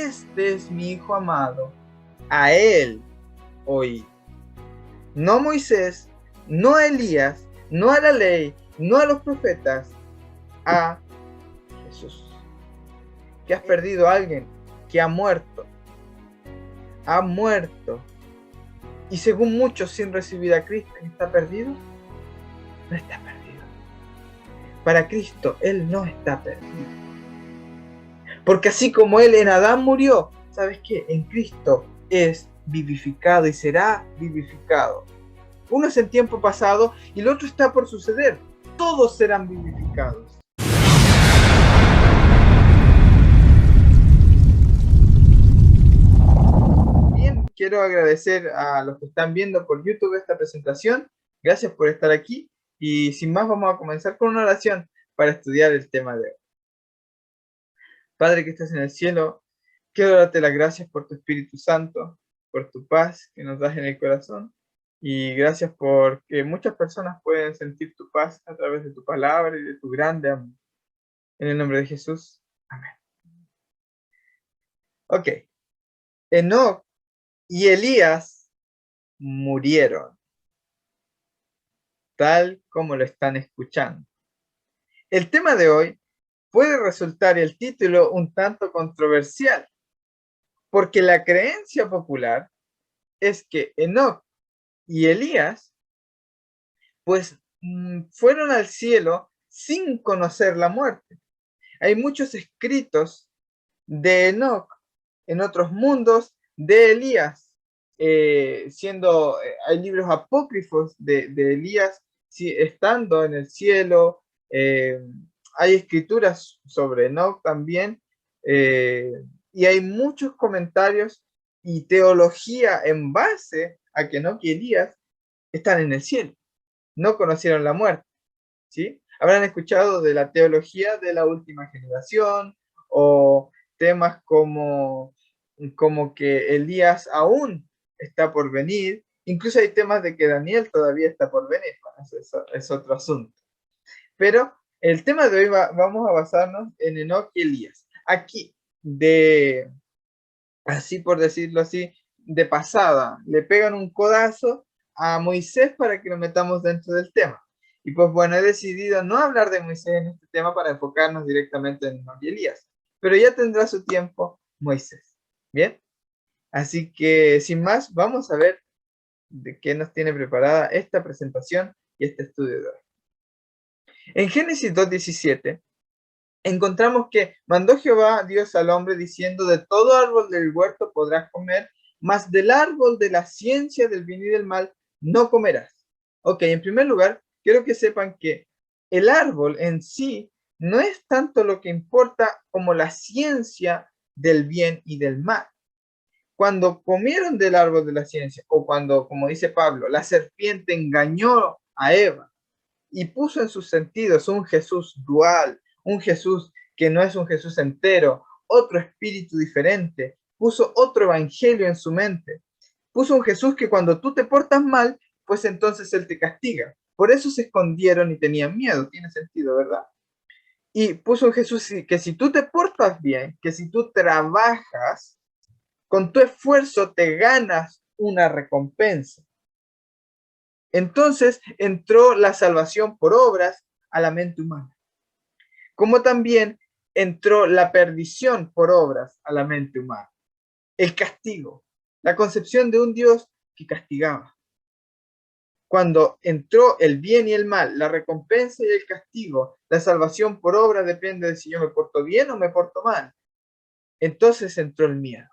este es mi Hijo amado, a él oí. No Moisés, no a Elías, no a la ley, no a los profetas, a Jesús. Que has perdido a alguien que ha muerto. Ha muerto. Y según muchos, sin recibir a Cristo, ¿está perdido? No está perdido. Para Cristo, Él no está perdido. Porque así como Él en Adán murió, ¿sabes qué? En Cristo es vivificado y será vivificado. Uno es en tiempo pasado y el otro está por suceder. Todos serán vivificados. Bien, quiero agradecer a los que están viendo por YouTube esta presentación. Gracias por estar aquí. Y sin más, vamos a comenzar con una oración para estudiar el tema de hoy. Padre que estás en el cielo, quiero darte las gracias por tu Espíritu Santo, por tu paz que nos das en el corazón. Y gracias porque muchas personas pueden sentir tu paz a través de tu palabra y de tu grande amor. En el nombre de Jesús. Amén. Ok. Enoc y Elías murieron, tal como lo están escuchando. El tema de hoy puede resultar el título un tanto controversial, porque la creencia popular es que Enoc y Elías pues fueron al cielo sin conocer la muerte. Hay muchos escritos de Enoc en otros mundos, de Elías, hay libros apócrifos de Elías estando en el cielo, hay escrituras sobre Enoc también, y hay muchos comentarios y teología en base a que Enoc y Elías están en el cielo, no conocieron la muerte, ¿sí? Habrán escuchado de la teología de la última generación o temas como que Elías aún está por venir. Incluso hay temas de que Daniel todavía está por venir. Bueno, eso es otro asunto. Pero el tema de hoy vamos a basarnos en Enoc y Elías. Aquí, así por decirlo así, de pasada, le pegan un codazo a Moisés para que lo metamos dentro del tema. Y pues bueno, he decidido no hablar de Moisés en este tema para enfocarnos directamente en Enoc y Elías. Pero ya tendrá su tiempo Moisés. ¿Bien? Así que sin más, vamos a ver de qué nos tiene preparada esta presentación y este estudio de hoy. En Génesis 2:17 encontramos que mandó Jehová Dios al hombre diciendo: de todo árbol del huerto podrás comer, mas del árbol de la ciencia del bien y del mal no comerás. Ok, en primer lugar, quiero que sepan que el árbol en sí no es tanto lo que importa como la ciencia del bien y del mal. Cuando comieron del árbol de la ciencia, o cuando, como dice Pablo, la serpiente engañó a Eva y puso en sus sentidos un Jesús dual, un Jesús que no es un Jesús entero, otro espíritu diferente, puso otro evangelio en su mente, puso un Jesús que cuando tú te portas mal, pues entonces Él te castiga. Por eso se escondieron y tenían miedo, tiene sentido, ¿verdad? Y puso un Jesús que si tú te portas bien, que si tú trabajas, con tu esfuerzo te ganas una recompensa. Entonces entró la salvación por obras a la mente humana, como también entró la perdición por obras a la mente humana. El castigo, la concepción de un Dios que castigaba. Cuando entró el bien y el mal, la recompensa y el castigo, la salvación por obra depende de si yo me porto bien o me porto mal. Entonces entró el miedo,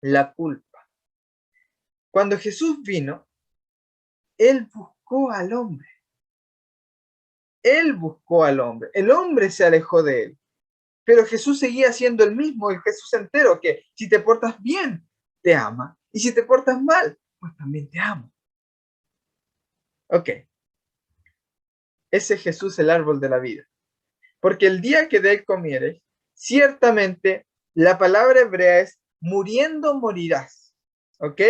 la culpa. Cuando Jesús vino, Él buscó al hombre. Él buscó al hombre. El hombre se alejó de él. Pero Jesús seguía siendo el mismo, el Jesús entero, que si te portas bien, te ama. Y si te portas mal, pues también te amo. Ok. Ese es Jesús, el árbol de la vida. Porque el día que de él comieres, ciertamente la palabra hebrea es muriendo morirás. ¿Ok?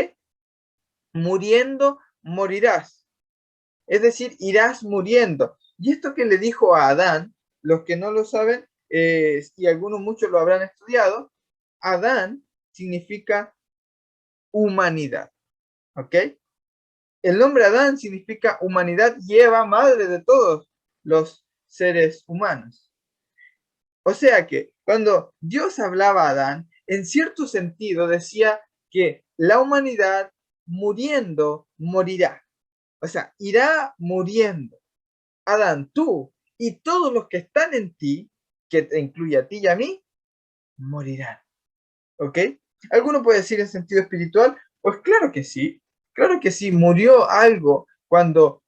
Muriendo morirás. Es decir, irás muriendo. Y esto que le dijo a Adán, los que no lo saben, y algunos muchos lo habrán estudiado, Adán significa humanidad, ¿ok? El nombre Adán significa humanidad y Eva, madre de todos los seres humanos. O sea que cuando Dios hablaba a Adán, en cierto sentido decía que la humanidad muriendo morirá. O sea, irá muriendo. Adán, tú y todos los que están en ti, que te incluye a ti y a mí, morirán. ¿Ok? ¿Alguno puede decir en sentido espiritual? Pues claro que sí. Claro que sí, murió algo cuando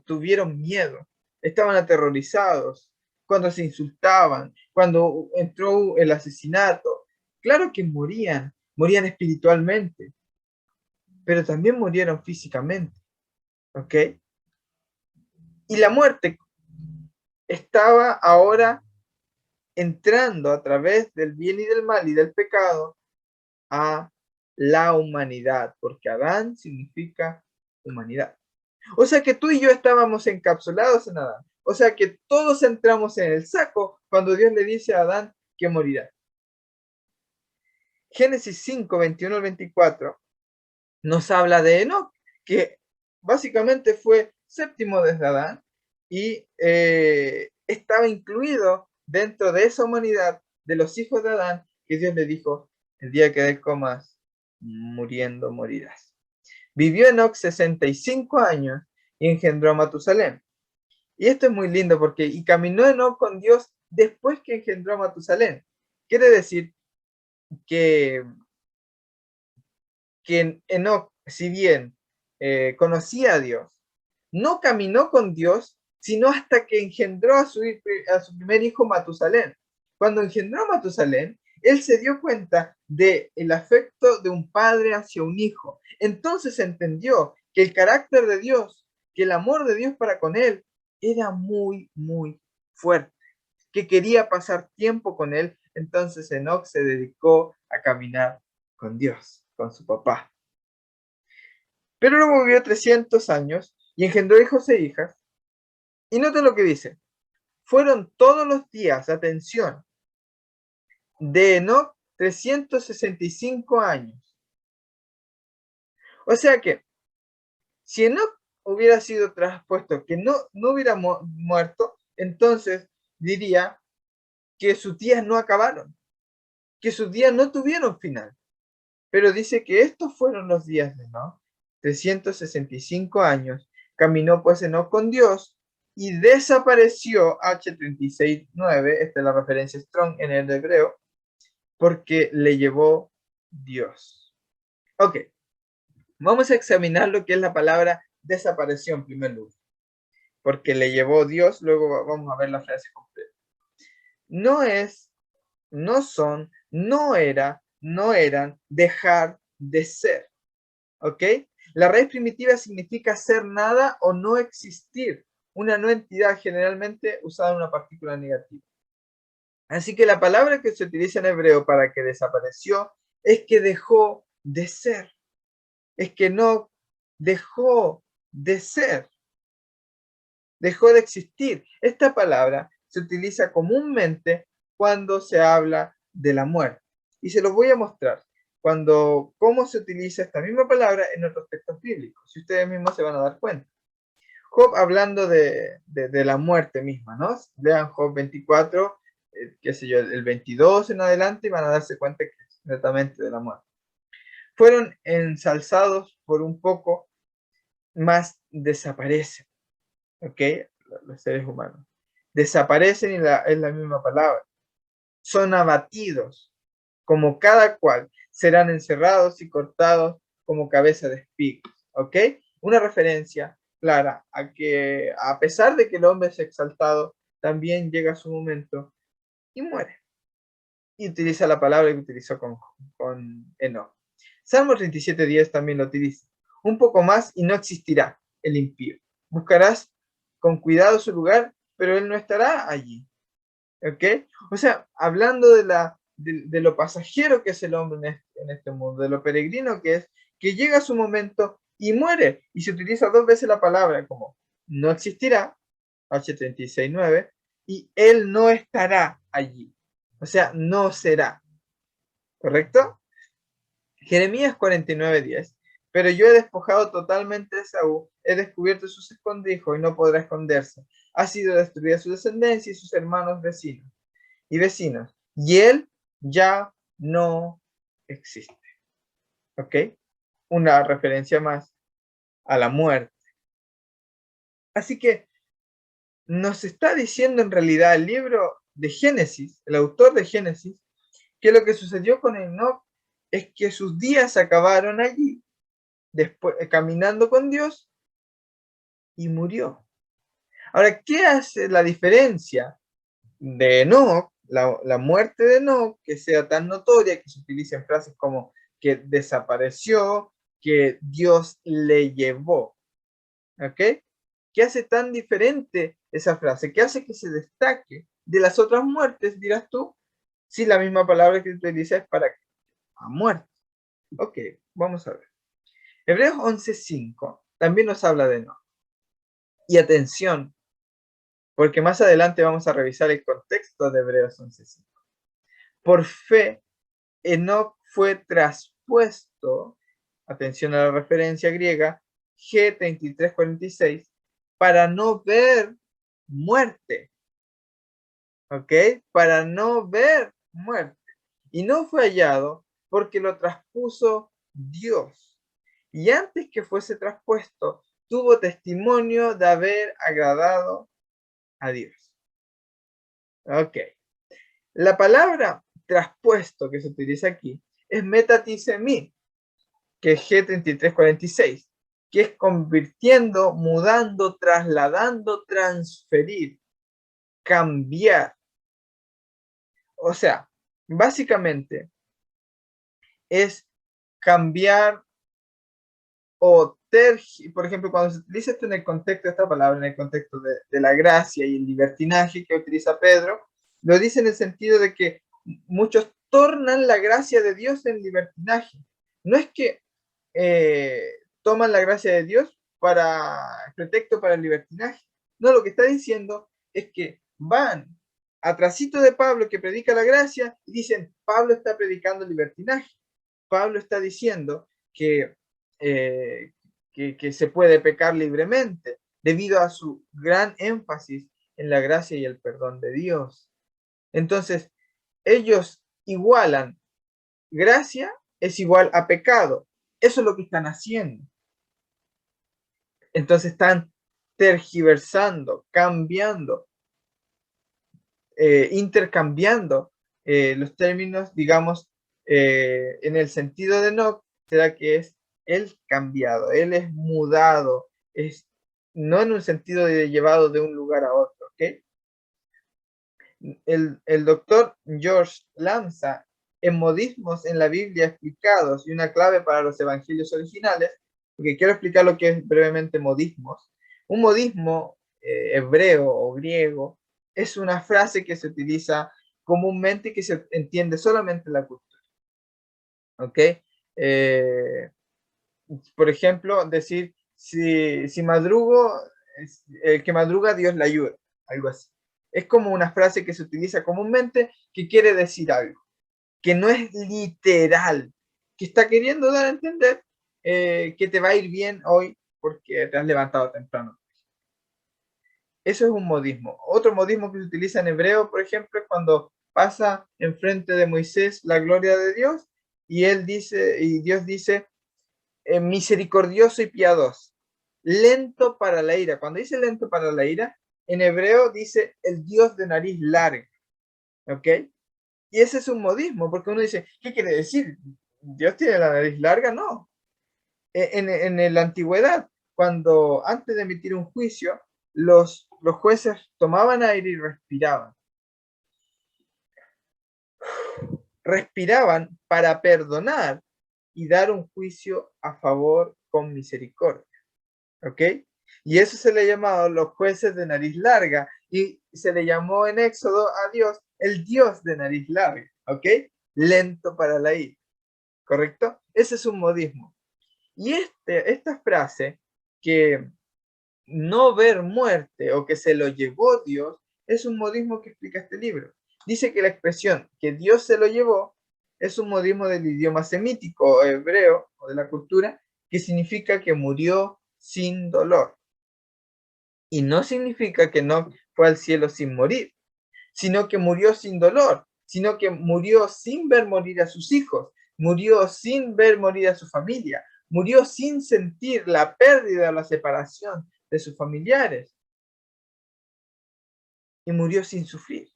tuvieron miedo, estaban aterrorizados, cuando se insultaban, cuando entró el asesinato. Claro que morían espiritualmente, pero también murieron físicamente, ¿ok? Y la muerte estaba ahora entrando a través del bien y del mal y del pecado a la humanidad, porque Adán significa humanidad. O sea que tú y yo estábamos encapsulados en Adán. O sea que todos entramos en el saco cuando Dios le dice a Adán que morirá. Génesis 5, 21 al 24 nos habla de Enoc, que básicamente fue séptimo desde Adán y estaba incluido dentro de esa humanidad de los hijos de Adán que Dios le dijo, el día que de comas, muriendo morirás. Vivió Enoc 65 años y engendró a Matusalén. Y esto es muy lindo porque, y caminó Enoc con Dios después que engendró a Matusalén. Quiere decir que, que Enoc, si bien conocía a Dios, no caminó con Dios, sino hasta que engendró a su primer hijo Matusalén. Cuando engendró a Matusalén, él se dio cuenta del afecto de un padre hacia un hijo. Entonces entendió que el carácter de Dios, que el amor de Dios para con él, era muy, muy fuerte, que quería pasar tiempo con él. Entonces Enoc se dedicó a caminar con Dios, con su papá. Pero luego vivió 300 años y engendró hijos e hijas. Y noten lo que dice. Fueron todos los días, atención, de Enoc 365 años. O sea que, si Enoc hubiera sido traspuesto, que no hubiera muerto, entonces diría que sus días no acabaron, que sus días no tuvieron final. Pero dice que estos fueron los días de Enoc, 365 años. Caminó pues Enoc con Dios y desapareció H36.9, esta es la referencia Strong en el hebreo, porque le llevó Dios. Ok, vamos a examinar lo que es la palabra desapareció en primer lugar, porque le llevó Dios, luego vamos a ver la frase completa. No es, no son, no era, no eran, dejar de ser. ¿Ok? La raíz primitiva significa ser nada o no existir, una no entidad generalmente usada en una partícula negativa. Así que la palabra que se utiliza en hebreo para que desapareció es que dejó de ser, es que no dejó de ser, dejó de existir. Esta palabra se utiliza comúnmente cuando se habla de la muerte. Y se los voy a mostrar cómo se utiliza esta misma palabra en otros textos bíblicos. Si ustedes mismos se van a dar cuenta. Job hablando de la muerte misma, ¿no? Lean Job 24, qué sé yo, el 22 en adelante y van a darse cuenta que es netamente de la muerte. Fueron ensalzados por un poco, más desaparecen, ¿ok? Los seres humanos. Desaparecen y es la misma palabra. Son abatidos, como cada cual, serán encerrados y cortados como cabeza de espigos, ¿ok? Una referencia clara a que a pesar de que el hombre es exaltado, también llega su momento y muere. Y utiliza la palabra que utilizó con Enoc. Salmo 37:10 también lo utiliza. Un poco más y no existirá el impío. Buscarás con cuidado su lugar, pero él no estará allí. ¿Ok? O sea, hablando de lo pasajero que es el hombre en este mundo, de lo peregrino que es, que llega su momento y muere. Y se utiliza 2 veces la palabra como no existirá, H36.9, y él no estará allí. O sea, no será. ¿Correcto? Jeremías 49:10. Pero yo he despojado totalmente de Saúl, he descubierto sus escondrijos y no podrá esconderse. Ha sido destruida su descendencia y sus hermanos vecinos y vecinos. Y él ya no existe. ¿Ok? Una referencia más a la muerte. Así que nos está diciendo en realidad el libro de Génesis, el autor de Génesis, que lo que sucedió con Enoch es que sus días acabaron allí, después caminando con Dios, y murió. Ahora, ¿qué hace la diferencia de Enoch, la muerte de Enoch, que sea tan notoria, que se utilicen frases como que desapareció, que Dios le llevó? ¿Ok? ¿Qué hace tan diferente esa frase? ¿Qué hace que se destaque de las otras muertes, dirás tú? Si la misma palabra que utiliza es para a muerte. Ok, vamos a ver. Hebreos 11:5 también nos habla de Enoch. Y atención, porque más adelante vamos a revisar el contexto de Hebreos 11:5. Por fe, Enoch fue traspuesto, atención a la referencia griega, G3346, para no ver muerte. ¿Ok? Para no ver muerte. Y no fue hallado porque lo traspuso Dios. Y antes que fuese traspuesto, tuvo testimonio de haber agradado a Dios. Ok. La palabra traspuesto que se utiliza aquí es metatisemi, que es G3346, que es convirtiendo, mudando, trasladando, transferir, cambiar. O sea, básicamente es cambiar o por ejemplo, cuando se utiliza esto en el contexto de esta palabra, en el contexto de la gracia y el libertinaje que utiliza Pedro, lo dice en el sentido de que muchos tornan la gracia de Dios en libertinaje. No es que toman la gracia de Dios para pretexto para el libertinaje. No, lo que está diciendo es que van atrasito de Pablo que predica la gracia y dicen, Pablo está predicando libertinaje. Pablo está diciendo eh, que se puede pecar libremente debido a su gran énfasis en la gracia y el perdón de Dios. Entonces, ellos igualan gracia es igual a pecado. Eso es lo que están haciendo. Entonces están tergiversando, cambiando, intercambiando los términos, digamos, en el sentido de Enoch, será que es él cambiado, él es mudado, es no en un sentido de llevado de un lugar a otro, ¿ok? El doctor George Lanza, en Modismos en la Biblia explicados y una clave para los evangelios originales, porque quiero explicar lo que es brevemente modismos. Un modismo hebreo o griego es una frase que se utiliza comúnmente y que se entiende solamente en la cultura. ¿Ok? Por ejemplo, decir, si madrugo, el que madruga, Dios le ayuda, algo así. Es como una frase que se utiliza comúnmente que quiere decir algo, que no es literal, que está queriendo dar a entender que te va a ir bien hoy porque te has levantado temprano. Eso es un modismo. Otro modismo que se utiliza en hebreo, por ejemplo, es cuando pasa enfrente de Moisés la gloria de Dios y él dice, y Dios dice, misericordioso y piadoso, lento para la ira. Cuando dice lento para la ira, en hebreo dice el Dios de nariz larga. ¿Ok? Y ese es un modismo, porque uno dice, ¿qué quiere decir? ¿Dios tiene la nariz larga? No. En la antigüedad, cuando antes de emitir un juicio, los jueces tomaban aire y respiraban. Respiraban para perdonar y dar un juicio a favor con misericordia. ¿Ok? Y eso se le llamaba los jueces de nariz larga y se le llamó en Éxodo a Dios el Dios de nariz larga. ¿Ok? Lento para la ira. ¿Correcto? Ese es un modismo. Y esta frase que no ver muerte o que se lo llevó Dios es un modismo que explica este libro. dice que la expresión que Dios se lo llevó es un modismo del idioma semítico o hebreo o de la cultura que significa que murió sin dolor. Y no significa que no fue al cielo sin morir, sino que murió sin dolor, sino que murió sin ver morir a sus hijos, murió sin ver morir a su familia, murió sin sentir la pérdida o la separación de sus familiares y murió sin sufrir.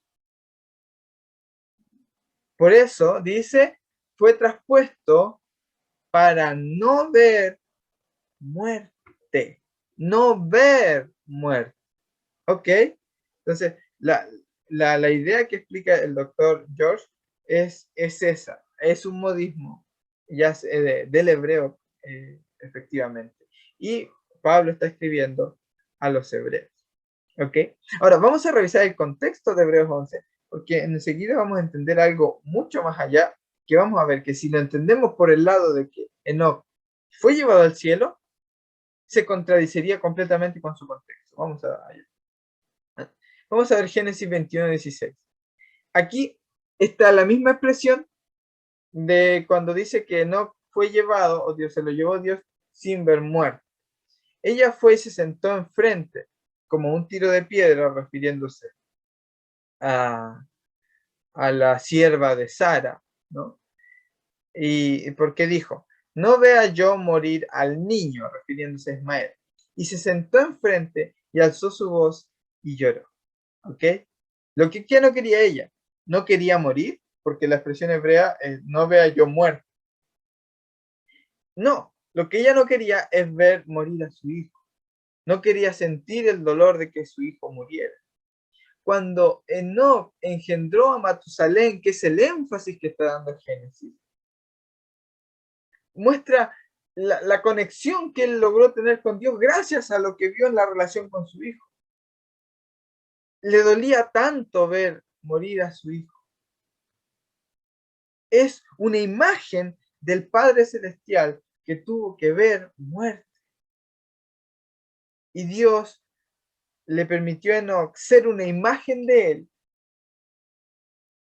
Por eso dice, fue traspuesto para no ver muerte, no ver muerte. ¿Ok? Entonces, la idea que explica el doctor George es esa, es un modismo ya del hebreo, efectivamente. Y Pablo está escribiendo a los hebreos. ¿Ok? Ahora, vamos a revisar el contexto de Hebreos 11, porque enseguida vamos a entender algo mucho más allá, que vamos a ver que si lo entendemos por el lado de que Enoch fue llevado al cielo, se contradiciría completamente con su contexto. Vamos a ver Génesis 21:16. Aquí está la misma expresión de cuando dice que Enoch fue llevado, o Dios se lo llevó Dios sin ver muerte. Ella fue y se sentó enfrente, como un tiro de piedra, refiriéndose a, a la sierva de Sara, ¿no? Y porque dijo, no vea yo morir al niño, refiriéndose a Ismael. Y se sentó enfrente y alzó su voz y lloró. ¿Ok? Lo que no quería ella, no quería morir, porque la expresión hebrea es no vea yo muerto. No, lo que ella no quería es ver morir a su hijo. No quería sentir el dolor de que su hijo muriera. Cuando Enoch engendró a Matusalén, que es el énfasis que está dando Génesis, muestra la conexión que él logró tener con Dios gracias a lo que vio en la relación con su hijo. Le dolía tanto ver morir a su hijo. Es una imagen del Padre Celestial que tuvo que ver muerte. Y Dios le permitió a Enoch ser una imagen de él,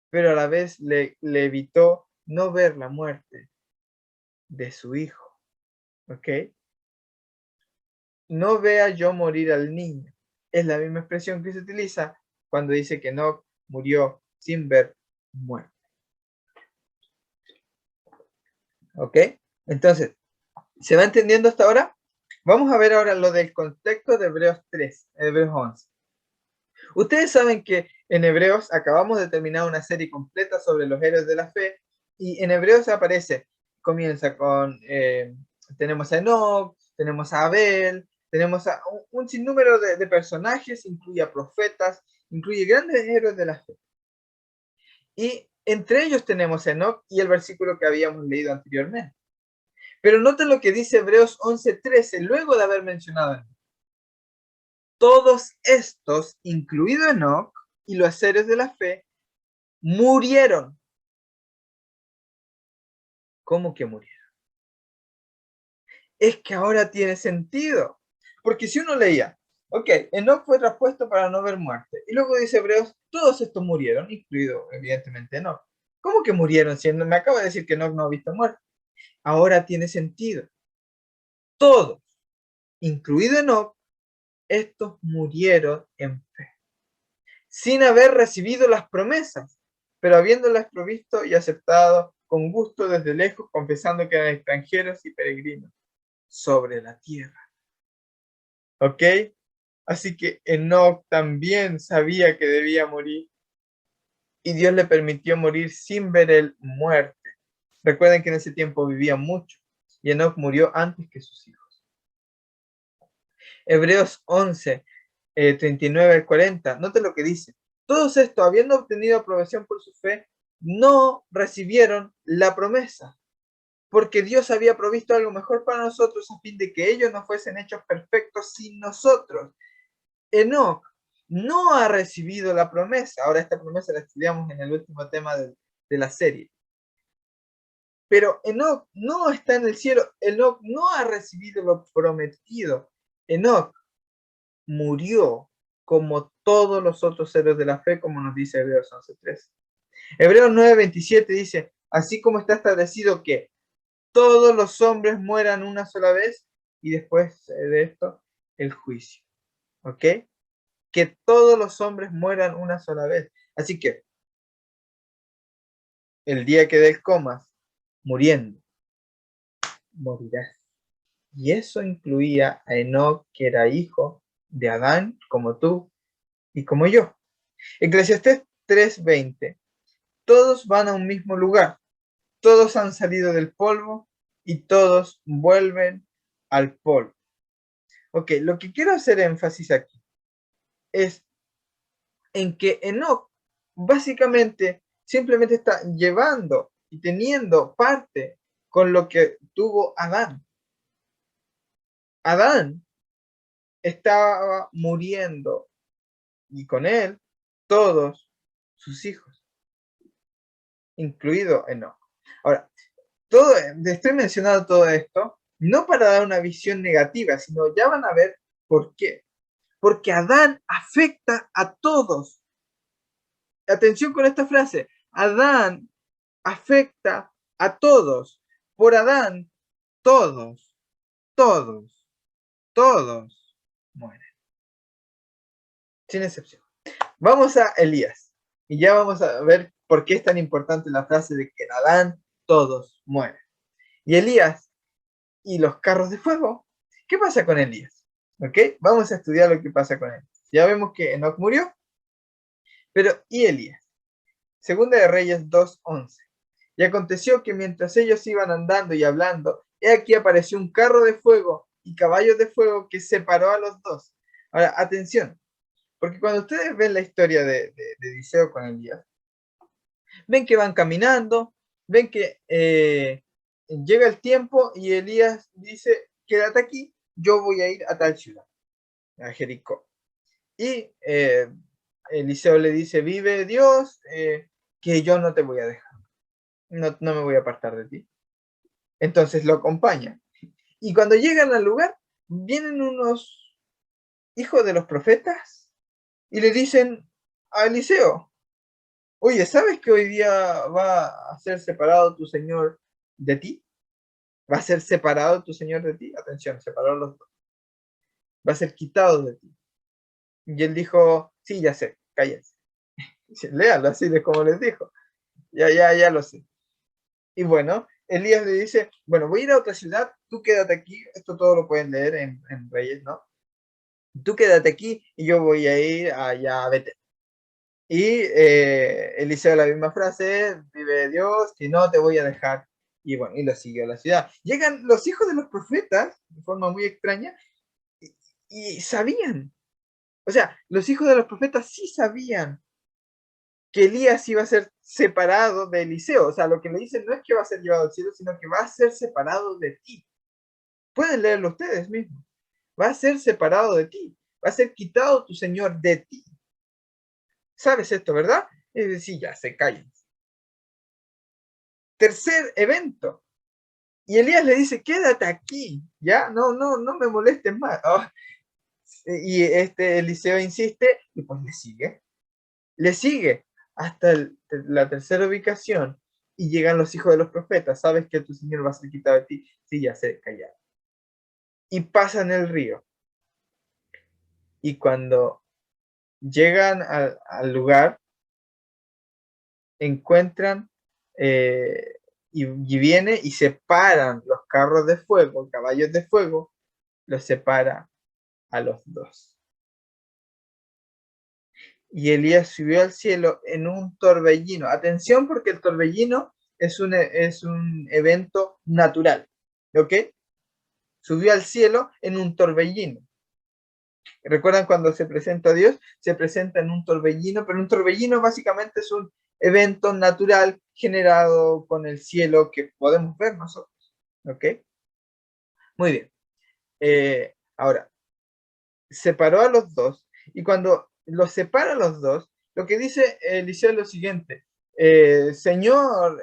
pero a la vez le evitó no ver la muerte de su hijo. ¿Ok? No vea yo morir al niño. Es la misma expresión que se utiliza cuando dice que Enoch murió sin ver muerte. ¿Ok? Entonces, ¿se va entendiendo hasta ahora? Vamos a ver ahora lo del contexto de Hebreos 3, Hebreos 11. Ustedes saben que en Hebreos acabamos de terminar una serie completa sobre los héroes de la fe y en Hebreos aparece, comienza con, tenemos a Enoch, tenemos a Abel, tenemos a un sinnúmero de personajes, incluye a profetas, incluye grandes héroes de la fe. Y entre ellos tenemos a Enoch y el versículo que habíamos leído anteriormente. Pero noten lo que dice Hebreos 11:13, luego de haber mencionado a Enoch. Todos estos, incluido Enoch y los héroes de la fe, murieron. ¿Cómo que murieron? Es que ahora tiene sentido. Porque si uno leía, ok, Enoch fue traspuesto para no ver muerte. Y luego dice Hebreos, todos estos murieron, incluido evidentemente Enoch. ¿Cómo que murieron? Si me acaba de decir que Enoch no ha visto muerte. Ahora tiene sentido. Todos, incluido Enoch, estos murieron en fe, sin haber recibido las promesas, pero habiéndolas provisto y aceptado con gusto desde lejos, confesando que eran extranjeros y peregrinos sobre la tierra. ¿Ok? Así que Enoch también sabía que debía morir y Dios le permitió morir sin ver el muerte. Recuerden que en ese tiempo vivía mucho y Enoch murió antes que sus hijos. Hebreos 11, 39 al 40, noten lo que dice. Todos estos, habiendo obtenido aprobación por su fe, no recibieron la promesa, porque Dios había provisto algo mejor para nosotros a fin de que ellos no fuesen hechos perfectos sin nosotros. Enoch no ha recibido la promesa. Ahora esta promesa la estudiamos en el último tema de la serie. Pero Enoch no está en el cielo. Enoch no ha recibido lo prometido. Enoch murió como todos los otros héroes de la fe, como nos dice Hebreos 11:3. Hebreos 9:27 dice, así como está establecido que todos los hombres mueran una sola vez, y después de esto, el juicio. ¿Ok? Que todos los hombres mueran una sola vez. Así que, el día que des comas, muriendo, morirás. Y eso incluía a Enoc, que era hijo de Adán, como tú y como yo. Eclesiastés 3:20. Todos van a un mismo lugar, todos han salido del polvo y todos vuelven al polvo. Ok, lo que quiero hacer énfasis aquí es en que Enoc básicamente simplemente está llevando y teniendo parte con lo que tuvo Adán. Adán estaba muriendo y con él todos sus hijos, incluido Enoc. Ahora, estoy mencionando todo esto no para dar una visión negativa, sino ya van a ver por qué. Porque Adán afecta a todos. Atención con esta frase. Adán afecta a todos. Por Adán, todos, todos, todos mueren. Sin excepción. Vamos a Elías. Y ya vamos a ver por qué es tan importante la frase de que en Adán todos mueren. Y Elías y los carros de fuego. ¿Qué pasa con Elías? ¿Ok? Vamos a estudiar lo que pasa con él. Ya vemos que Enoc murió. Pero, ¿y Elías? Segunda de Reyes 2:11. Y aconteció que mientras ellos iban andando y hablando, he aquí apareció un carro de fuego y caballos de fuego que separó a los dos. Ahora, atención, porque cuando ustedes ven la historia de Eliseo con Elías, ven que van caminando, ven que llega el tiempo y Elías dice, quédate aquí, yo voy a ir a tal ciudad, a Jericó. Y Eliseo le dice, vive Dios, que yo no te voy a dejar, no me voy a apartar de ti. Entonces lo acompaña. Y cuando llegan al lugar, vienen unos hijos de los profetas y le dicen a Eliseo, oye, ¿sabes que hoy día va a ser separado tu Señor de ti? ¿Va a ser separado tu Señor de ti? Atención, separado los dos. Va a ser quitado de ti. Y él dijo, sí, ya sé, cállense. Léalo así de como les dijo. Ya lo sé. Y bueno, Elías le dice, bueno, voy a ir a otra ciudad, tú quédate aquí, esto todo lo pueden leer en Reyes, ¿no? Tú quédate aquí y yo voy a ir allá a Betel. Y Eliseo la misma frase, vive Dios, si no te voy a dejar. Y bueno, y lo siguió a la ciudad. Llegan los hijos de los profetas, de forma muy extraña, y sabían. O sea, los hijos de los profetas sí sabían que Elías iba a ser separado de Eliseo. O sea, lo que le dicen no es que va a ser llevado al cielo, sino que va a ser separado de ti. Pueden leerlo ustedes mismos. Va a ser separado de ti. Va a ser quitado tu Señor de ti. ¿Sabes esto, verdad? Es decir, ya se callan. Tercer evento. Y Elías le dice, quédate aquí, ya, no me molestes más. Oh. Y Eliseo insiste y pues le sigue hasta la tercera ubicación y llegan los hijos de los profetas. ¿Sabes que tu Señor va a ser quitado de ti? Sí, ya se callaron. Y pasan el río. Y cuando llegan al lugar, encuentran y viene y separan los carros de fuego, caballos de fuego, los separa a los dos. Y Elías subió al cielo en un torbellino. Atención, porque el torbellino es un evento natural. ¿Ok? Subió al cielo en un torbellino. ¿Recuerdan cuando se presenta a Dios? Se presenta en un torbellino, pero un torbellino básicamente es un evento natural generado con el cielo que podemos ver nosotros. ¿Ok? Muy bien. Ahora, separó a los dos y cuando los separa a los dos, lo que dice Eliseo es lo siguiente, Señor,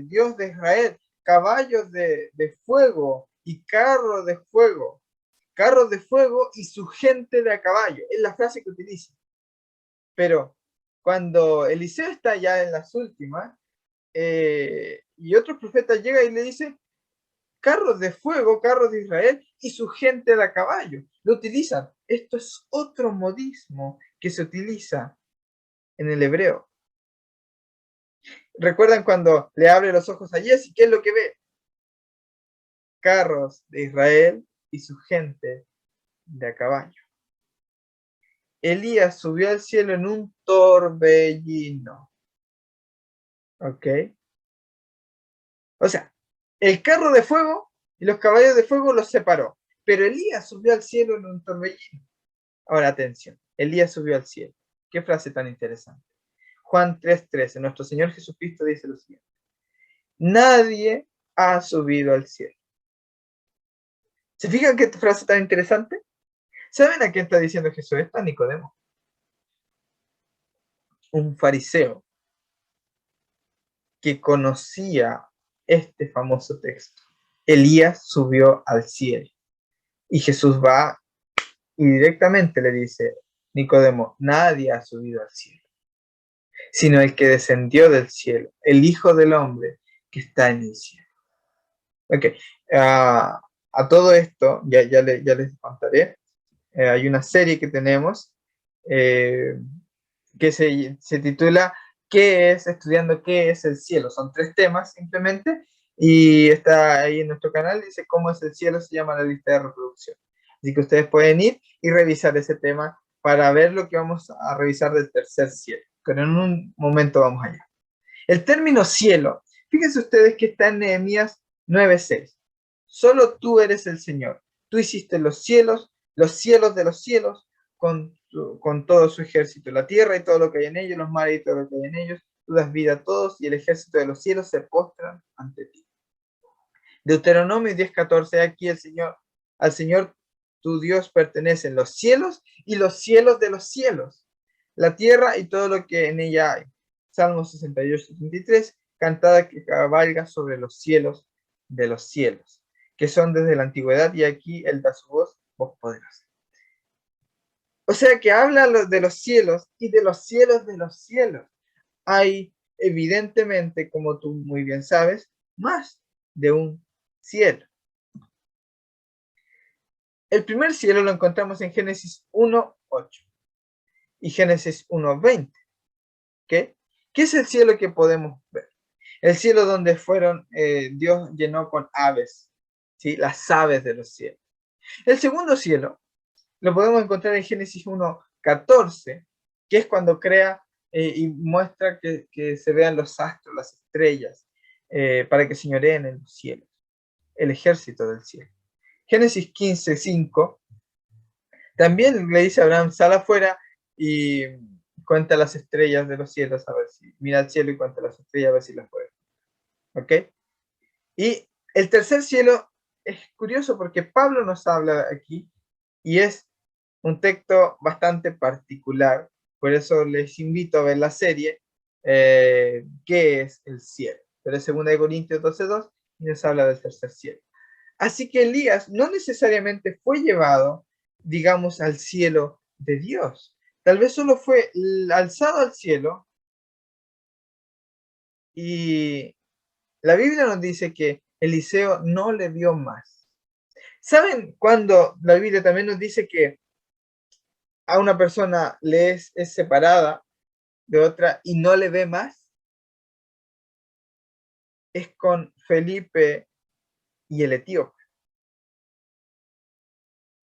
Dios de Israel, caballos de fuego y carros de fuego. carros de fuego y su gente de a caballo. Es la frase que utiliza. Pero cuando Eliseo está ya en las últimas, y otro profeta llega y le dice, carros de fuego, carros de Israel y su gente de a caballo. Lo utilizan. Esto es otro modismo que se utiliza en el hebreo. ¿Recuerdan cuando le abre los ojos a Jesse? ¿Qué es lo que ve? Carros de Israel y su gente de a caballo. Elías subió al cielo en un torbellino. ¿Ok? O sea, el carro de fuego y los caballos de fuego los separó. Pero Elías subió al cielo en un torbellino. Ahora, atención. Elías subió al cielo. Qué frase tan interesante. Juan 3:13. Nuestro Señor Jesucristo dice lo siguiente. Nadie ha subido al cielo. ¿Se fijan qué frase tan interesante? ¿Saben a quién está diciendo Jesús? Está Nicodemo. Un fariseo que conocía este famoso texto. Elías subió al cielo. Y Jesús va y directamente le dice, Nicodemo, nadie ha subido al cielo, sino el que descendió del cielo, el Hijo del Hombre que está en el cielo. Ok, a todo esto, ya les contaré, hay una serie que tenemos que se titula ¿Qué es? Estudiando qué es el cielo. Son 3 temas simplemente y está ahí en nuestro canal, dice cómo es el cielo, se llama la lista de reproducción. Así que ustedes pueden ir y revisar ese tema para ver lo que vamos a revisar del tercer cielo. Pero en un momento vamos allá. El término cielo, fíjense ustedes que está en Nehemías 9:6. Solo tú eres el Señor. Tú hiciste los cielos de los cielos, con todo su ejército, la tierra y todo lo que hay en ellos, los mares y todo lo que hay en ellos. Tú das vida a todos y el ejército de los cielos se postran ante ti. Deuteronomio 10:14, aquí al Señor tu Dios pertenecen los cielos y los cielos de los cielos, la tierra y todo lo que en ella hay. Salmo 68:73, cantada que cabalga sobre los cielos de los cielos, que son desde la antigüedad, y aquí él da su voz poderosa. O sea que habla de los cielos y de los cielos de los cielos. Hay, evidentemente, como tú muy bien sabes, más de un cielo. El primer cielo lo encontramos en Génesis 1:8 y Génesis 1:20. ¿Qué es el cielo que podemos ver? El cielo donde Dios llenó con aves, ¿sí? Las aves de los cielos. El segundo cielo lo podemos encontrar en Génesis 1:14, que es cuando crea y muestra que se vean los astros, las estrellas, para que señoreen en los cielos, el ejército del cielo. Génesis 15:5 también le dice a Abraham, sal afuera y cuenta las estrellas de los cielos, a ver si, mira al cielo y cuenta las estrellas, a ver si las puedes. ¿Ok? Y el tercer cielo es curioso porque Pablo nos habla aquí y es un texto bastante particular, por eso les invito a ver la serie, ¿qué es el cielo? Pero es 2 Corintios 12:2 y nos habla del tercer cielo. Así que Elías no necesariamente fue llevado, digamos, al cielo de Dios. Tal vez solo fue alzado al cielo y la Biblia nos dice que Eliseo no le vio más. ¿Saben cuando la Biblia también nos dice que a una persona le es separada de otra y no le ve más? Es con Felipe y el etíope.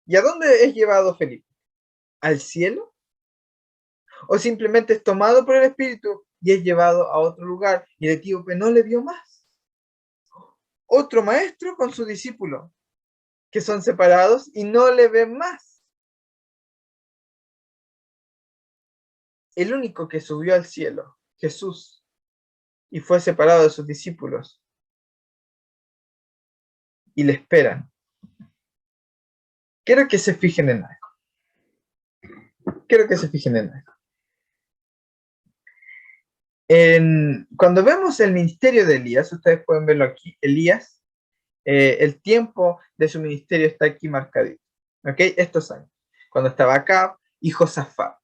¿Y a dónde es llevado Felipe? ¿Al cielo? ¿O simplemente es tomado por el Espíritu y es llevado a otro lugar y el etíope no le vio más? Otro maestro con su discípulo, que son separados y no le ven más. El único que subió al cielo, Jesús, y fue separado de sus discípulos y le esperan. Quiero que se fijen en algo. Cuando vemos el ministerio de Elías, ustedes pueden verlo aquí, Elías, el tiempo de su ministerio está aquí marcadito. ¿Ok? Estos años. Cuando estaba Acab y Josafat.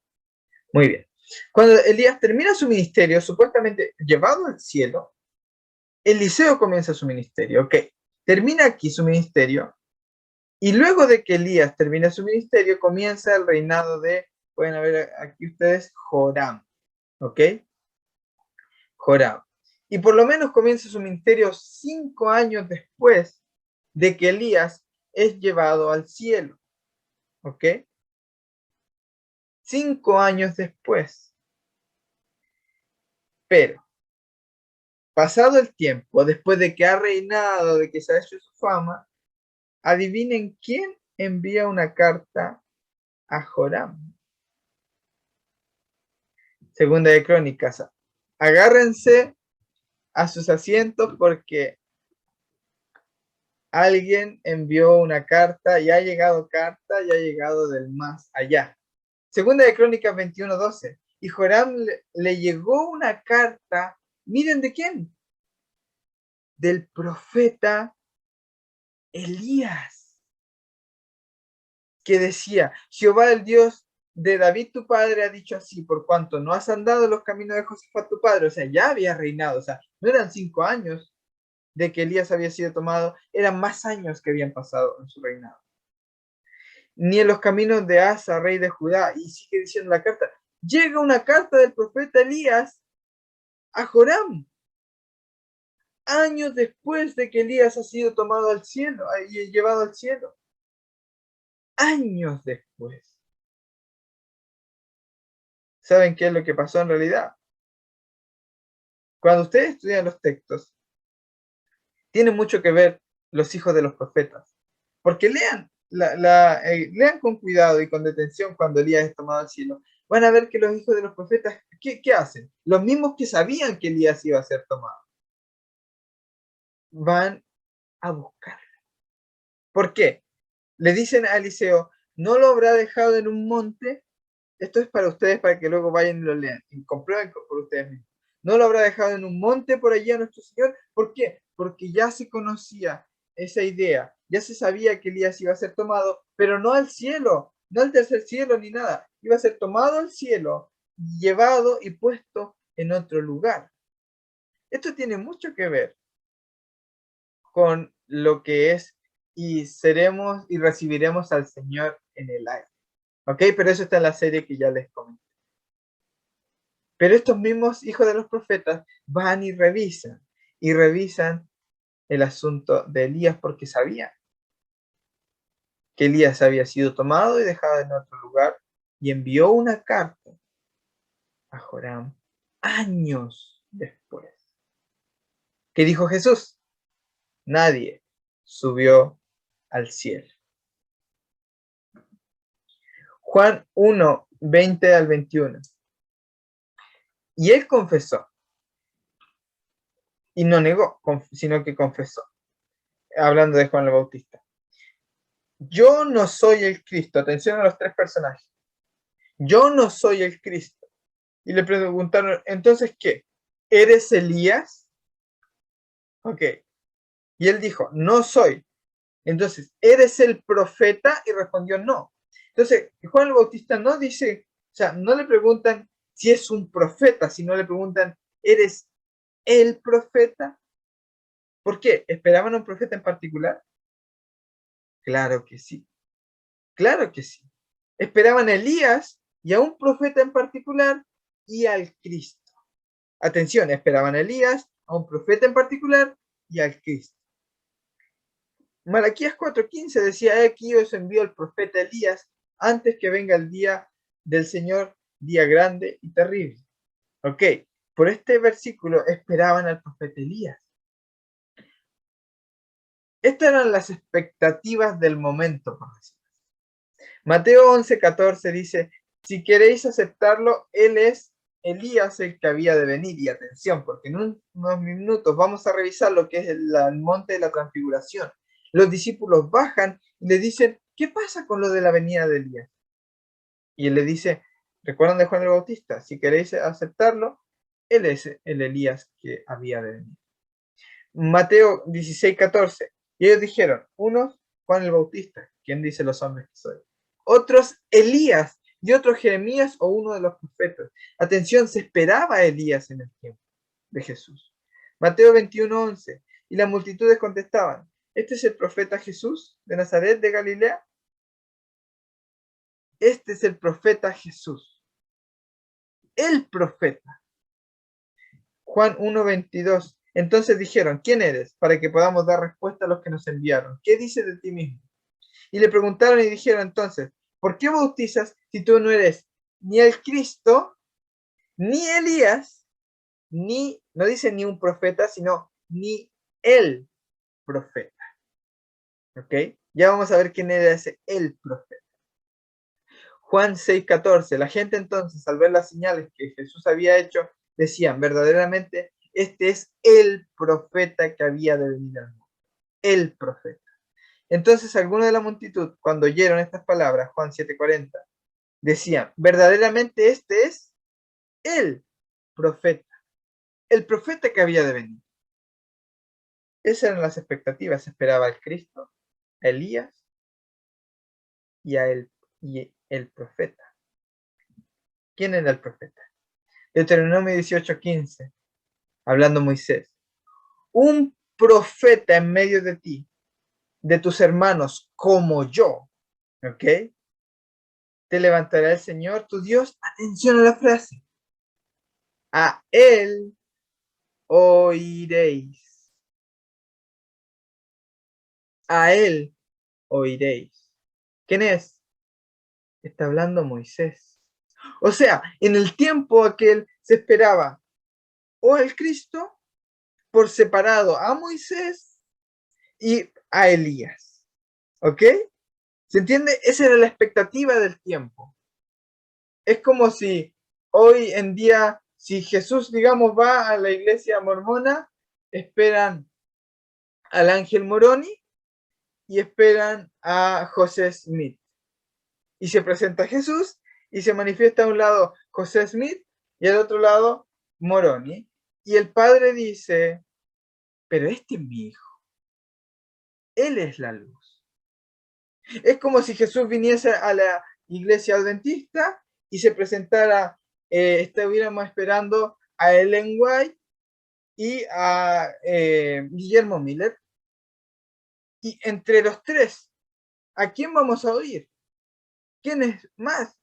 Muy bien. Cuando Elías termina su ministerio, supuestamente llevado al cielo, Eliseo comienza su ministerio. Ok. Termina aquí su ministerio. Y luego de que Elías termina su ministerio, comienza el reinado de, pueden ver aquí ustedes, Joram. ¿Ok? Joram. Y por lo menos comienza su ministerio 5 años después de que Elías es llevado al cielo. ¿Ok? 5 años después. Pero, pasado el tiempo, después de que ha reinado, de que se ha hecho su fama, adivinen quién envía una carta a Joram. Segunda de Crónicas. Agárrense a sus asientos porque alguien envió una carta y ha llegado del más allá. Segunda de Crónicas 21:12. Y Joram le llegó una carta, miren de quién, del profeta Elías, que decía: Jehová el Dios de David tu padre ha dicho así, por cuanto no has andado en los caminos de Josafat tu padre. O sea, ya había reinado, o sea, no eran 5 años de que Elías había sido tomado, eran más años que habían pasado en su reinado. Ni en los caminos de Asa, rey de Judá. Y sigue diciendo la carta, llega una carta del profeta Elías a Joram, años después de que Elías ha sido tomado al cielo y llevado al cielo. Años después. ¿Saben qué es lo que pasó en realidad? Cuando ustedes estudian los textos, tienen mucho que ver los hijos de los profetas. Porque lean con cuidado y con detención cuando Elías es tomado al cielo. Van a ver que los hijos de los profetas, ¿qué hacen? Los mismos que sabían que Elías iba a ser tomado. Van a buscarlo. ¿Por qué? Le dicen a Eliseo, ¿no lo habrá dejado en un monte? Esto es para ustedes, para que luego vayan y lo lean y comprueben por ustedes mismos. ¿No lo habrá dejado en un monte por allí a nuestro Señor? ¿Por qué? Porque ya se conocía esa idea, ya se sabía que Elías iba a ser tomado, pero no al cielo, no al tercer cielo ni nada. Iba a ser tomado al cielo, llevado y puesto en otro lugar. Esto tiene mucho que ver con lo que es y seremos y recibiremos al Señor en el aire. ¿Ok? Pero eso está en la serie que ya les comenté. Pero estos mismos hijos de los profetas van y revisan el asunto de Elías porque sabían que Elías había sido tomado y dejado en otro lugar y envió una carta a Joram años después. ¿Qué dijo Jesús? Nadie subió al cielo. Juan 1, 20 al 21. Y él confesó, y no negó, sino que confesó, hablando de Juan el Bautista. Yo no soy el Cristo. Atención a los 3 personajes. Yo no soy el Cristo. Y le preguntaron, ¿entonces qué? ¿Eres Elías? Ok. Y él dijo, no soy. Entonces, ¿eres el profeta? Y respondió, no. Entonces, Juan el Bautista no dice, o sea, no le preguntan si es un profeta, sino le preguntan, ¿eres el profeta? ¿Por qué? ¿Esperaban a un profeta en particular? Claro que sí. Claro que sí. Esperaban a Elías y a un profeta en particular y al Cristo. Atención, esperaban a Elías, a un profeta en particular y al Cristo. Malaquías 4:15 decía, aquí os envío el profeta Elías antes que venga el día del Señor, día grande y terrible. Ok, por este versículo esperaban al profeta Elías. Estas eran las expectativas del momento, por decirlo. Mateo 11:14 dice, si queréis aceptarlo, él es Elías el que había de venir. Y atención, porque en unos minutos vamos a revisar lo que es el monte de la transfiguración. Los discípulos bajan y le dicen, ¿qué pasa con lo de la venida de Elías? Y él le dice, ¿recuerdan de Juan el Bautista? Si queréis aceptarlo, él es el Elías que había de venir. Mateo 16:14. Y ellos dijeron, unos, Juan el Bautista, ¿quién dice los hombres que soy? Otros Elías y otros Jeremías o uno de los profetas. Atención, se esperaba a Elías en el tiempo de Jesús. Mateo 21:11. Y las multitudes contestaban, ¿este es el profeta Jesús de Nazaret de Galilea? Este es el profeta Jesús. El profeta. Juan 1:22. Entonces dijeron, ¿quién eres? Para que podamos dar respuesta a los que nos enviaron. ¿Qué dices de ti mismo? Y le preguntaron y dijeron entonces, ¿por qué bautizas si tú no eres ni el Cristo, ni Elías, ni, no dice ni un profeta, sino ni el profeta? ¿Ok? Ya vamos a ver quién era ese el profeta. Juan 6:14. La gente entonces, al ver las señales que Jesús había hecho, decían, verdaderamente, este es el profeta que había de venir al mundo. El profeta. Entonces algunos de la multitud, cuando oyeron estas palabras, Juan 7:40, decían, verdaderamente este es el profeta que había de venir. Esas eran las expectativas. Se esperaba al Cristo, a Elías y el profeta. ¿Quién era el profeta? Deuteronomio 18:15, hablando Moisés. Un profeta en medio de ti, de tus hermanos, como yo. ¿Ok? Te levantará el Señor, tu Dios. Atención a la frase. A él oiréis. A él oiréis. ¿Quién es? Está hablando Moisés. O sea, en el tiempo aquel se esperaba o el Cristo por separado a Moisés y a Elías. ¿Ok? ¿Se entiende? Esa era la expectativa del tiempo. Es como si hoy en día, si Jesús, digamos, va a la iglesia mormona, esperan al ángel Moroni y esperan a José Smith. Y se presenta Jesús y se manifiesta a un lado José Smith y al otro lado Moroni. Y el padre dice, pero este es mi hijo. Él es la luz. Es como si Jesús viniese a la iglesia adventista y se presentara, estuviéramos esperando a Ellen White y a Guillermo Miller. Y entre los tres, ¿a quién vamos a oír? ¿Quién es más?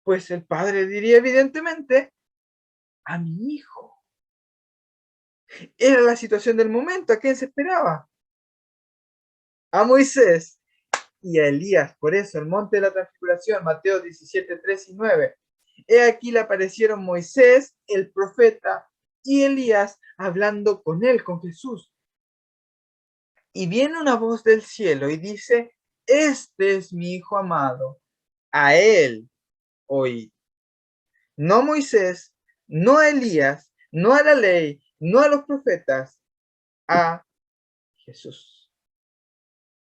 Pues el padre diría evidentemente a mi hijo. Era la situación del momento. ¿A quién se esperaba? A Moisés y a Elías. Por eso, el monte de la transfiguración, Mateo 17:3-9. He aquí le aparecieron Moisés, el profeta, y Elías hablando con él, con Jesús. Y viene una voz del cielo y dice, este es mi hijo amado, a él oíd. No a Moisés, no a Elías, no a la ley, no a los profetas, a Jesús.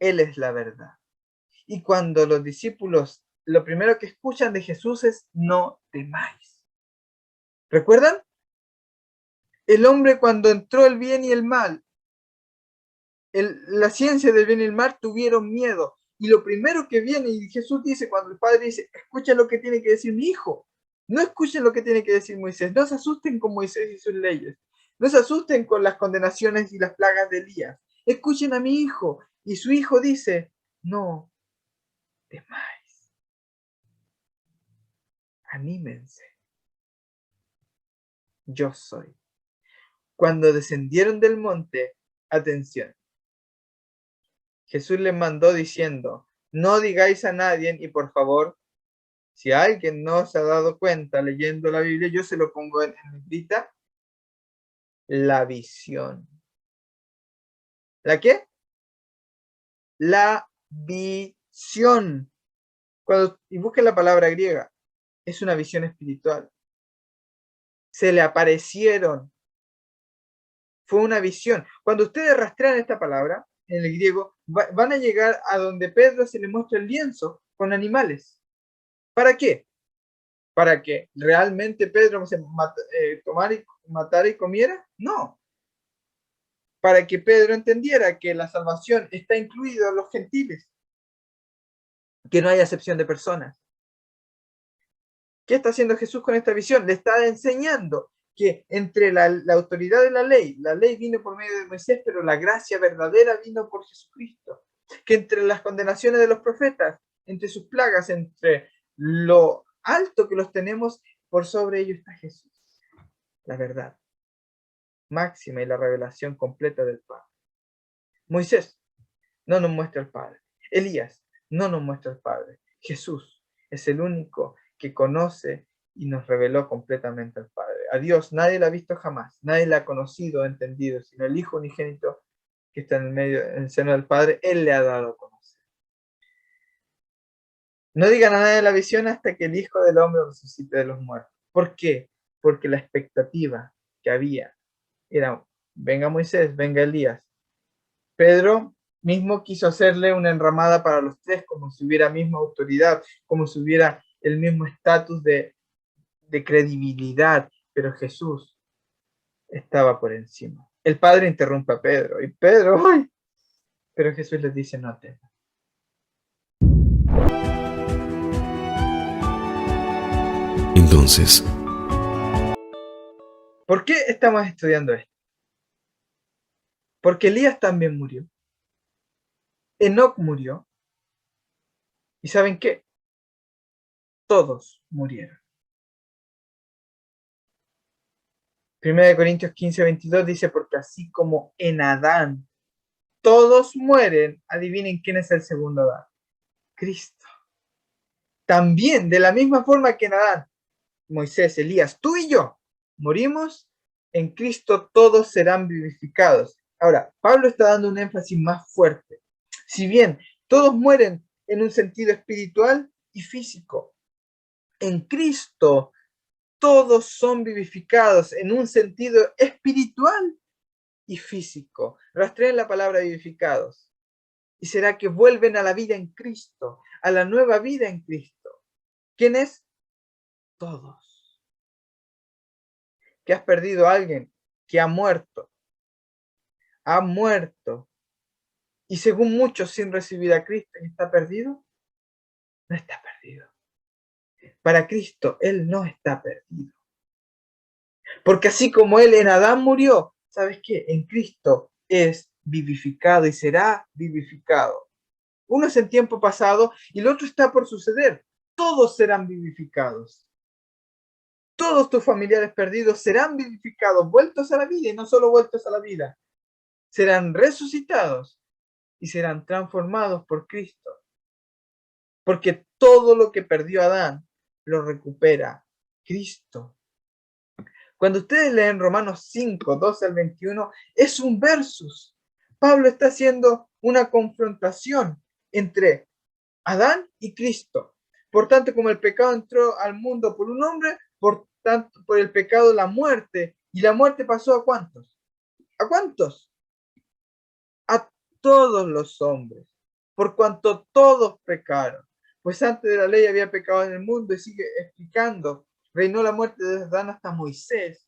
Él es la verdad. Y cuando los discípulos, lo primero que escuchan de Jesús es, no temáis. ¿Recuerdan? El hombre cuando entró el bien y el mal, la ciencia del bien y el mal tuvieron miedo. Y lo primero que viene, y Jesús dice, cuando el Padre dice, escuchen lo que tiene que decir mi hijo. No escuchen lo que tiene que decir Moisés. No se asusten con Moisés y sus leyes. No se asusten con las condenaciones y las plagas de Elías. Escuchen a mi hijo. Y su hijo dice, no temáis. Anímense. Yo soy. Cuando descendieron del monte, atención, Jesús les mandó diciendo, no digáis a nadie, y por favor, si alguien no se ha dado cuenta leyendo la Biblia, yo se lo pongo en negrita, la visión. ¿La qué? La visión. Y busquen la palabra griega, es una visión espiritual. Se le aparecieron. Fue una visión. Cuando ustedes rastrean esta palabra, en el griego, van a llegar a donde Pedro se le muestra el lienzo con animales. ¿Para qué? ¿Para que realmente Pedro se matara y comiera? No. Para que Pedro entendiera que la salvación está incluida en los gentiles. que no hay acepción de personas. ¿Qué está haciendo Jesús con esta visión? Le está enseñando que entre la autoridad de la ley vino por medio de Moisés, pero la gracia verdadera vino por Jesucristo. Que entre las condenaciones de los profetas, entre sus plagas, entre lo alto que los tenemos, por sobre ello está Jesús. La verdad máxima y la revelación completa del Padre. Moisés no nos muestra al Padre. Elías no nos muestra al Padre. Jesús es el único que conoce y nos reveló completamente al Padre. A Dios nadie la ha visto jamás, nadie la ha conocido o entendido, sino el Hijo unigénito que está en el seno del Padre, Él le ha dado a conocer. No digan a nadie la visión hasta que el Hijo del Hombre resucite de los muertos. ¿Por qué? Porque la expectativa que había era, venga Moisés, venga Elías. Pedro mismo quiso hacerle una enramada para los tres, como si hubiera misma autoridad, como si hubiera el mismo estatus de credibilidad, pero Jesús estaba por encima. El Padre interrumpe a Pedro, y Pedro, ¡ay! Pero Jesús les dice, no temas. Entonces, ¿por qué estamos estudiando esto? Porque Elías también murió. Enoc murió. ¿Y saben qué? Todos murieron. 1 Corintios 15:22 dice, porque así como en Adán todos mueren, adivinen quién es el segundo Adán. Cristo. También, de la misma forma que en Adán, Moisés, Elías, tú y yo morimos, en Cristo todos serán vivificados. Ahora, Pablo está dando un énfasis más fuerte. Si bien todos mueren en un sentido espiritual y físico, en Cristo todos son vivificados en un sentido espiritual y físico. Rastreen la palabra vivificados. ¿Y será que vuelven a la vida en Cristo, a la nueva vida en Cristo? ¿Quién es? Todos. ¿Que has perdido a alguien que ha muerto? Ha muerto. Y según muchos sin recibir a Cristo, ¿está perdido? No está perdido. Para Cristo, Él no está perdido. Porque así como Él en Adán murió, ¿sabes qué? En Cristo es vivificado y será vivificado. Uno es en tiempo pasado y el otro está por suceder. Todos serán vivificados. Todos tus familiares perdidos serán vivificados, vueltos a la vida y no solo vueltos a la vida. Serán resucitados y serán transformados por Cristo. Porque todo lo que perdió Adán lo recupera Cristo. Cuando ustedes leen Romanos 5, 12 al 21, es un versus. Pablo está haciendo una confrontación entre Adán y Cristo. Por tanto, como el pecado entró al mundo por un hombre, por tanto, por el pecado la muerte. ¿Y la muerte pasó a cuántos? ¿A cuántos? A todos los hombres, por cuanto todos pecaron. Pues antes de la ley había pecado en el mundo, y sigue explicando. Reinó la muerte desde Adán hasta Moisés.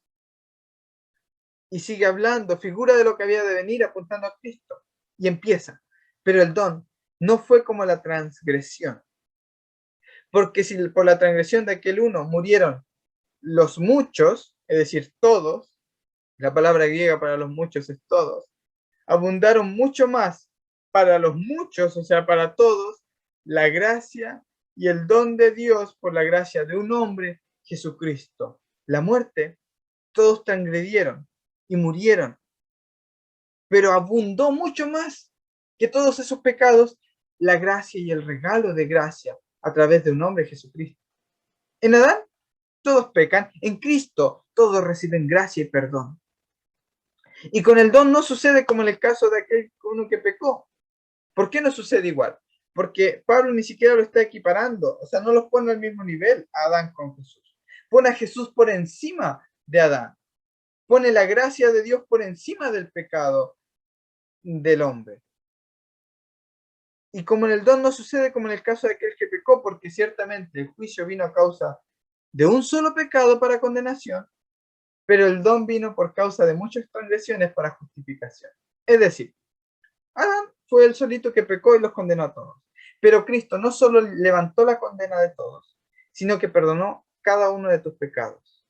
Y sigue hablando, figura de lo que había de venir, apuntando a Cristo. Y empieza. Pero el don no fue como la transgresión. Porque si por la transgresión de aquel uno murieron los muchos, es decir, todos, la palabra griega para los muchos es todos, abundaron mucho más para los muchos, o sea, para todos, la gracia y el don de Dios por la gracia de un hombre, Jesucristo. La muerte, todos transgredieron y murieron, pero abundó mucho más que todos esos pecados la gracia y el regalo de gracia a través de un hombre, Jesucristo. En Adán todos pecan, en Cristo todos reciben gracia y perdón. Y con el don no sucede como en el caso de aquel uno que pecó. ¿Por qué no sucede igual? Porque Pablo ni siquiera lo está equiparando, o sea, no los pone al mismo nivel a Adán con Jesús. Pone a Jesús por encima de Adán. Pone la gracia de Dios por encima del pecado del hombre. Y como en el don no sucede como en el caso de aquel que pecó, porque ciertamente el juicio vino a causa de un solo pecado para condenación, pero el don vino por causa de muchas transgresiones para justificación. Es decir, Adán fue el solito que pecó y los condenó a todos. Pero Cristo no solo levantó la condena de todos, sino que perdonó cada uno de tus pecados.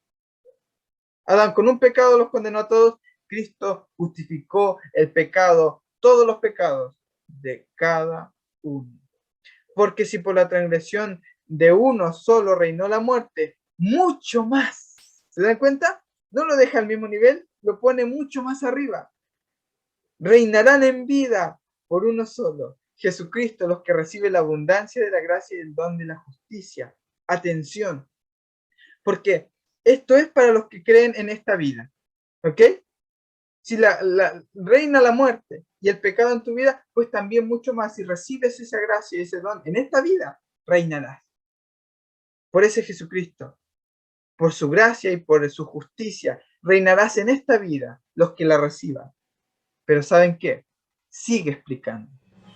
Adán con un pecado los condenó a todos, Cristo justificó el pecado, todos los pecados de cada uno. Porque si por la transgresión de uno solo reinó la muerte, mucho más. ¿Se dan cuenta? No lo deja al mismo nivel, lo pone mucho más arriba. Reinarán en vida por uno solo, Jesucristo, los que reciben la abundancia de la gracia y el don de la justicia. Atención, porque esto es para los que creen en esta vida, ¿ok? Si reina la muerte y el pecado en tu vida, pues también mucho más, si recibes esa gracia y ese don en esta vida, reinarás. Por ese Jesucristo, por su gracia y por su justicia, reinarás en esta vida los que la reciban. Pero ¿saben qué? Sigue explicando.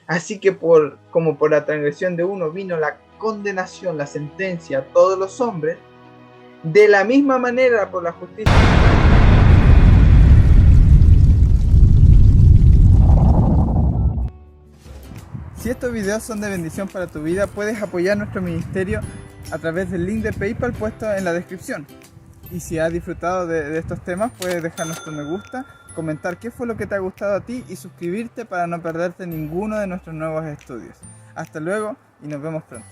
Así que como por la transgresión de uno vino la condenación, la sentencia a todos los hombres, de la misma manera por la justicia. Si estos videos son de bendición para tu vida, puedes apoyar nuestro ministerio a través del link de PayPal puesto en la descripción. Y si has disfrutado de estos temas, puedes dejarnos tu me gusta, comentar qué fue lo que te ha gustado a ti y suscribirte para no perderte ninguno de nuestros nuevos estudios. Hasta luego y nos vemos pronto.